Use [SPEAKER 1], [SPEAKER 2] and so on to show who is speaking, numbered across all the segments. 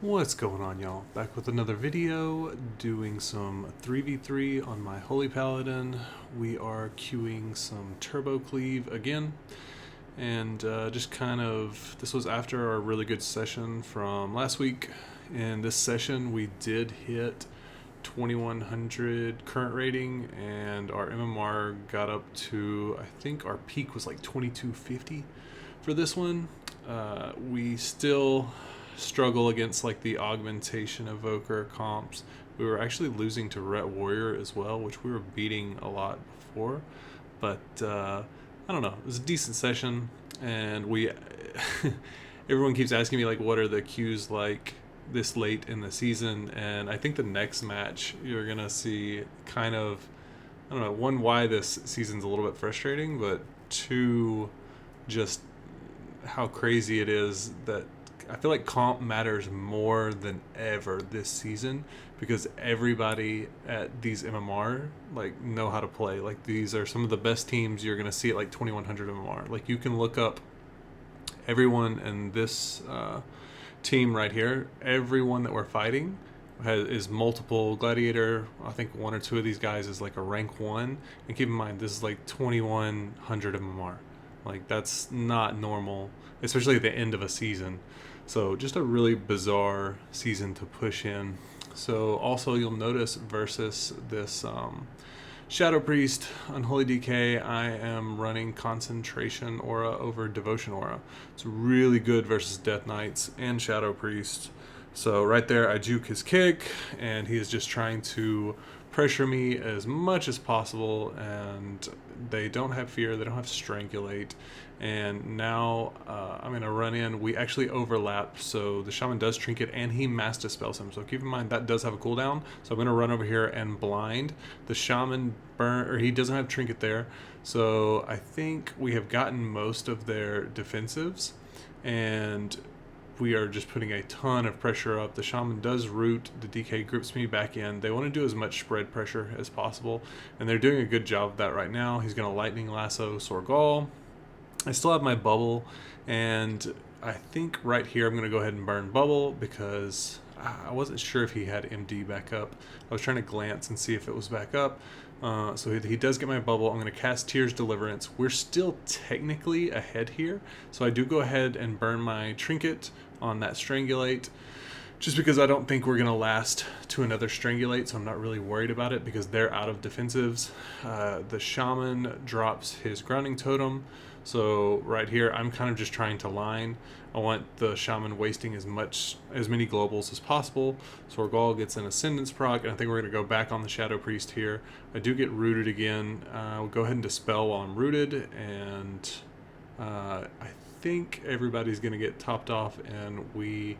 [SPEAKER 1] What's going on, y'all? Back with another video, doing some 3v3 on my Holy Paladin. We are queuing some turbo cleave again, and just kind of, this was after our really good session from last week. In this session, we did hit 2100 current rating, and our MMR got up to, I think our peak was like 2250 for this one. We still struggle against like the augmentation evoker comps. We were actually losing to Ret Warrior as well, which we were beating a lot before, but I don't know, it was a decent session. And we everyone keeps asking me like what are the queues like this late in the season, and I think the next match you're gonna see kind of, I don't know, one, why this season's a little bit frustrating, but two, just how crazy it is that I feel like comp matters more than ever this season, because everybody at these MMR like know how to play. Like, these are some of the best teams you're gonna see at like 2100 MMR. Like, you can look up everyone in this team right here. Everyone that we're fighting is multiple gladiator. I think one or two of these guys is like a rank 1, and keep in mind this is like 2100 MMR. Like, that's not normal, especially at the end of a season. So just a really bizarre season to push in. So also you'll notice versus this Shadow Priest, Unholy DK, I am running Concentration Aura over Devotion Aura. It's really good versus Death Knights and Shadow Priest. So right there I juke his kick, and he is just trying to pressure me as much as possible, and they don't have fear, they don't have strangulate. And now I'm going to run in. We actually overlap, so the shaman does trinket and he mass dispels him, so keep in mind that does have a cooldown. So I'm going to run over here and blind the shaman. He doesn't have trinket there, so I think we have gotten most of their defensives, and we are just putting a ton of pressure up. The shaman does root, the DK grips me back in. They want to do as much spread pressure as possible, and they're doing a good job of that right now. He's going to lightning lasso Sorgal. I still have my bubble, and I think right here I'm going to go ahead and burn bubble, because I wasn't sure if he had MD back up. I was trying to glance and see if it was back up. So he does get my bubble. I'm going to cast Tears Deliverance. We're still technically ahead here, so I do go ahead and burn my trinket on that Strangulate, just because I don't think we're going to last to another Strangulate, so I'm not really worried about it because they're out of defensives. The shaman drops his Grounding Totem, so right here I'm kind of just trying to line. I want the shaman wasting as many globals as possible. Sorgal gets an Ascendance proc, and I think we're going to go back on the Shadow Priest here. I do get rooted again. We'll go ahead and dispel while I'm rooted, and I think everybody's going to get topped off, and we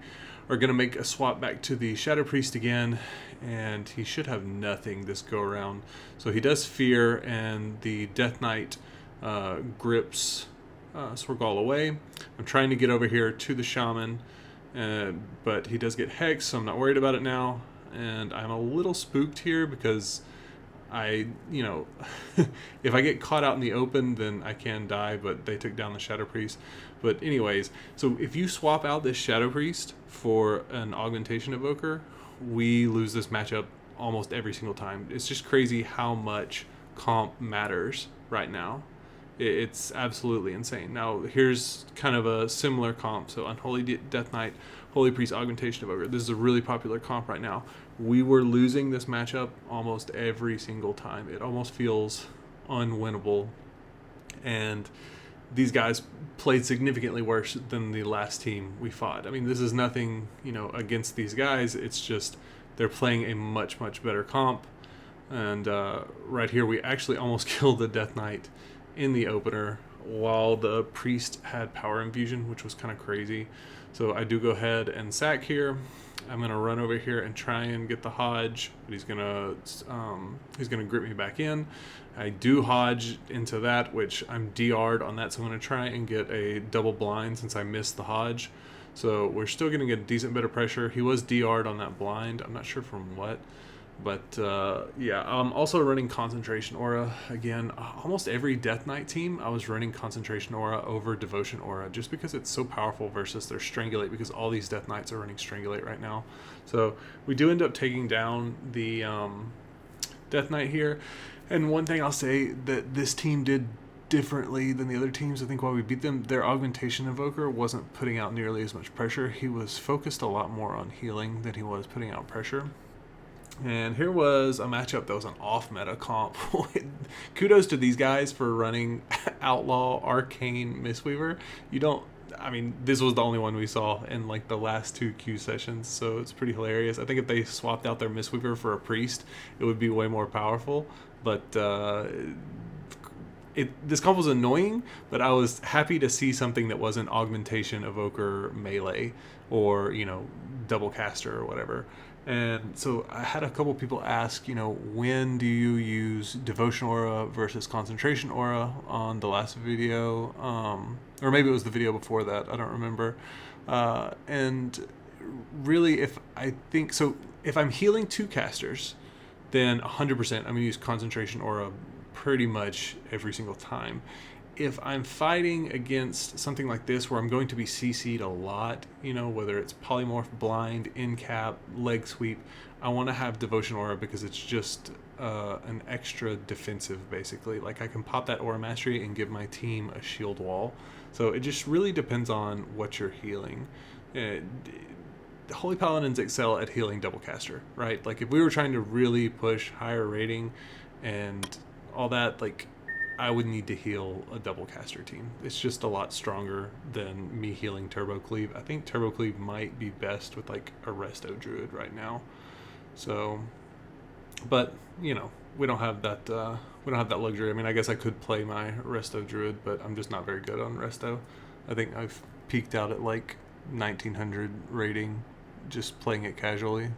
[SPEAKER 1] are going to make a swap back to the Shadow Priest again, and he should have nothing this go around. So he does fear, and the Death Knight grips Sorgal away. I'm trying to get over here to the shaman, but he does get hexed, so I'm not worried about it now. And I'm a little spooked here because if I get caught out in the open, then I can die, but they took down the Shadow Priest. But anyways, so if you swap out this Shadow Priest for an augmentation evoker, we lose this matchup almost every single time. It's just crazy how much comp matters right now. It's absolutely insane. Now here's kind of a similar comp. So Unholy Death Knight, Holy Priest, Augmentation Evoker. This is a really popular comp right now. We were losing this matchup almost every single time. It almost feels unwinnable. And these guys played significantly worse than the last team we fought. I mean, this is nothing, against these guys. It's just they're playing a much, much better comp. And right here, we actually almost killed the Death Knight in the opener while the priest had power infusion, which was kind of crazy. So I do go ahead and sack here. I'm gonna run over here and try and get the Hodge, but he's gonna grip me back in. I do Hodge into that, which I'm DR'd on that, so I'm gonna try and get a double blind since I missed the Hodge. So we're still gonna get a decent bit of pressure. He was DR'd on that blind. I'm not sure from what, But yeah, I'm also running Concentration Aura. Again, almost every Death Knight team, I was running Concentration Aura over Devotion Aura just because it's so powerful versus their Strangulate, because all these Death Knights are running Strangulate right now. So we do end up taking down the Death Knight here. And one thing I'll say that this team did differently than the other teams, I think while we beat them, their augmentation evoker wasn't putting out nearly as much pressure. He was focused a lot more on healing than he was putting out pressure. And here was a matchup that was an off-meta comp. Kudos to these guys for running Outlaw, Arcane, Mistweaver. I mean, this was the only one we saw in like the last 2 Q sessions, so it's pretty hilarious. I think if they swapped out their Mistweaver for a Priest, it would be way more powerful. But this comp was annoying, but I was happy to see something that wasn't Augmentation, Evoker, Melee, or, Double Caster or whatever. And so I had a couple people ask, when do you use Devotion Aura versus Concentration Aura on the last video? Or maybe it was the video before that, I don't remember. And really, if I'm healing 2 casters, then 100% I'm going to use Concentration Aura pretty much every single time. If I'm fighting against something like this where I'm going to be CC'd a lot, whether it's Polymorph, Blind, Incap, Leg Sweep, I want to have Devotion Aura because it's just an extra defensive, basically. Like, I can pop that Aura Mastery and give my team a shield wall. So it just really depends on what you're healing. Holy Paladins excel at healing Double Caster, right? Like, if we were trying to really push higher rating and all that, like, I would need to heal a Double Caster team. It's just a lot stronger than me healing Turbo Cleave. I think Turbo Cleave might be best with like a Resto Druid right now. So, but we don't have that. We don't have that luxury. I mean, I guess I could play my Resto Druid, but I'm just not very good on Resto. I think I've peaked out at like 1900 rating, just playing it casually.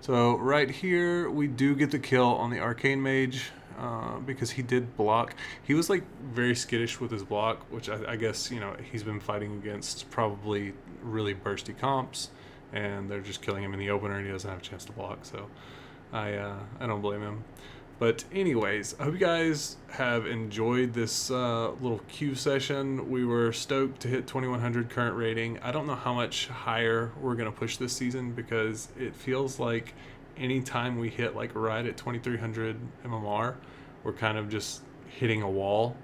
[SPEAKER 1] So right here, we do get the kill on the Arcane Mage. Because he did block. He was like very skittish with his block, which I guess he's been fighting against probably really bursty comps, and they're just killing him in the opener, and he doesn't have a chance to block. So I don't blame him. But anyways, I hope you guys have enjoyed this little Q session. We were stoked to hit 2100 current rating. I don't know how much higher we're gonna push this season, because it feels like anytime we hit like right at 2300 MMR, we're kind of just hitting a wall.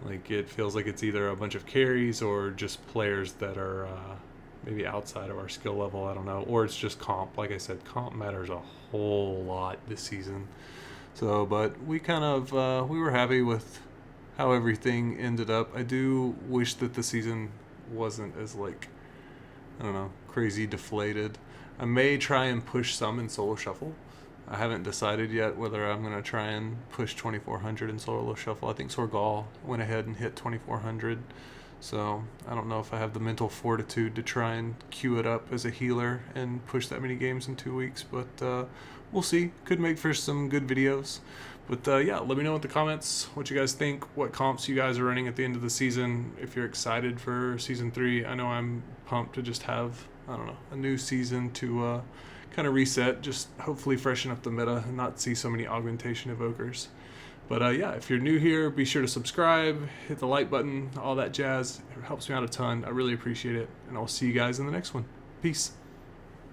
[SPEAKER 1] Like, it feels like it's either a bunch of carries or just players that are maybe outside of our skill level, I don't know, or it's just comp. Like I said, comp matters a whole lot this season. So, but we kind of we were happy with how everything ended up. I do wish that the season wasn't as like, I don't know, crazy deflated. I may try and push some in Solo Shuffle. I haven't decided yet whether I'm going to try and push 2400 in Solo Shuffle. I think Sorgal went ahead and hit 2400. So I don't know if I have the mental fortitude to try and queue it up as a healer and push that many games in 2 weeks. But we'll see. Could make for some good videos. But yeah, let me know in the comments what you guys think, what comps you guys are running at the end of the season, if you're excited for Season 3. I know I'm pumped to just have, I don't know, a new season to kind of reset, just hopefully freshen up the meta and not see so many augmentation evokers. But yeah, if you're new here, be sure to subscribe, hit the like button, all that jazz. It helps me out a ton. I really appreciate it. And I'll see you guys in the next one. Peace.